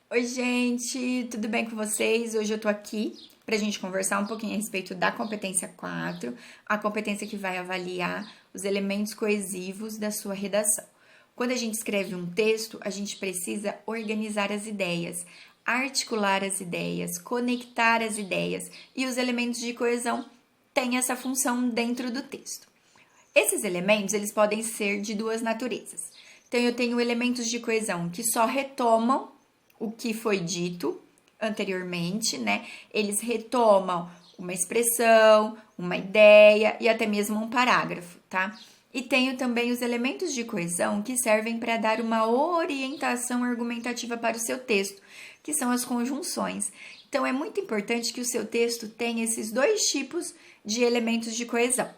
Oi, gente, tudo bem com vocês? Hoje eu tô aqui pra gente conversar um pouquinho a respeito da competência 4, a competência que vai avaliar os elementos coesivos da sua redação. Quando a gente escreve um texto, a gente precisa organizar as ideias, articular as ideias, conectar as ideias, e os elementos de coesão têm essa função dentro do texto. Esses elementos, eles podem ser de duas naturezas. Então, eu tenho elementos de coesão que só retomam o que foi dito anteriormente, né? Eles retomam uma expressão, uma ideia e até mesmo um parágrafo, tá? E tenho também os elementos de coesão que servem para dar uma orientação argumentativa para o seu texto, que são as conjunções. Então, é muito importante que o seu texto tenha esses dois tipos de elementos de coesão.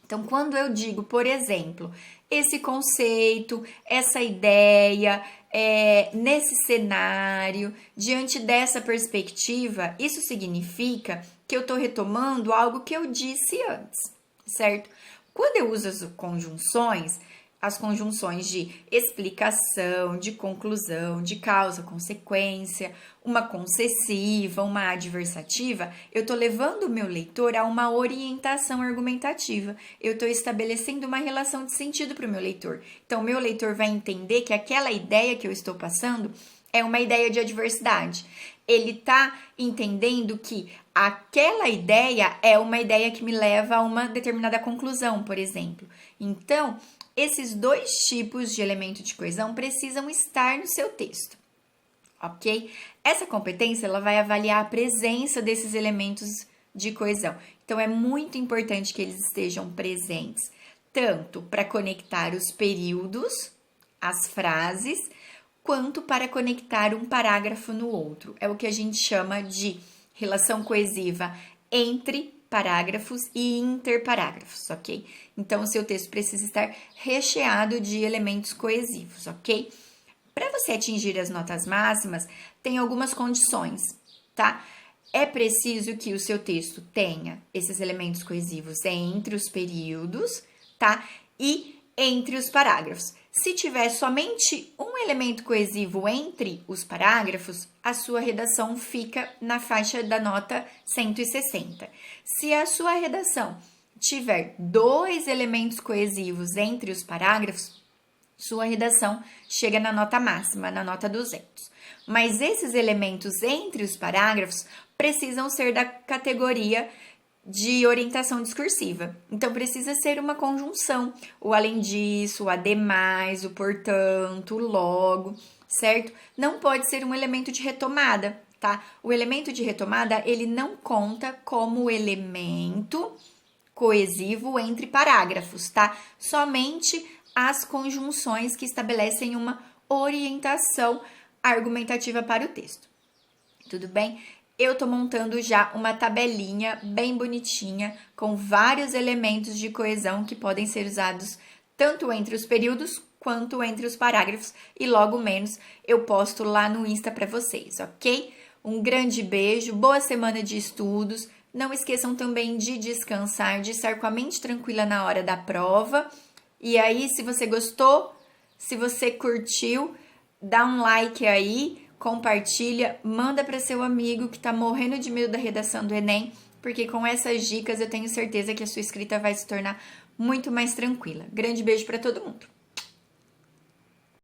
Então, quando eu digo, por exemplo, esse conceito, essa ideia, nesse cenário, diante dessa perspectiva, isso significa que eu estou retomando algo que eu disse antes, certo? Quando eu uso as conjunções de explicação, de conclusão, de causa, consequência, uma concessiva, uma adversativa, eu estou levando o meu leitor a uma orientação argumentativa. Eu estou estabelecendo uma relação de sentido para o meu leitor. Então, o meu leitor vai entender que aquela ideia que eu estou passando é uma ideia de adversidade. Ele está entendendo que aquela ideia é uma ideia que me leva a uma determinada conclusão, por exemplo. Então, esses dois tipos de elemento de coesão precisam estar no seu texto, ok? Essa competência ela vai avaliar a presença desses elementos de coesão. Então, é muito importante que eles estejam presentes, tanto para conectar os períodos, as frases, quanto para conectar um parágrafo no outro. É o que a gente chama de relação coesiva entre parágrafos e interparágrafos, ok? Então, o seu texto precisa estar recheado de elementos coesivos, ok? Para você atingir as notas máximas, tem algumas condições, tá? É preciso que o seu texto tenha esses elementos coesivos entre os períodos, tá? E entre os parágrafos. Se tiver somente um elemento coesivo entre os parágrafos, a sua redação fica na faixa da nota 160. Se a sua redação tiver dois elementos coesivos entre os parágrafos, sua redação chega na nota máxima, na nota 200. Mas esses elementos entre os parágrafos precisam ser da categoria de orientação discursiva. Então, precisa ser uma conjunção. O além disso, o ademais, o portanto, o logo, certo? Não pode ser um elemento de retomada, tá? O elemento de retomada, ele não conta como elemento coesivo entre parágrafos, tá? Somente as conjunções que estabelecem uma orientação argumentativa para o texto. Tudo bem? Eu tô montando já uma tabelinha bem bonitinha com vários elementos de coesão que podem ser usados tanto entre os períodos quanto entre os parágrafos e logo menos eu posto lá no Insta para vocês, ok? Um grande beijo, boa semana de estudos. Não esqueçam também de descansar, de estar com a mente tranquila na hora da prova. E aí, se você gostou, se você curtiu, dá um like aí, compartilha, manda para seu amigo que tá morrendo de medo da redação do Enem, porque com essas dicas eu tenho certeza que a sua escrita vai se tornar muito mais tranquila. Grande beijo para todo mundo!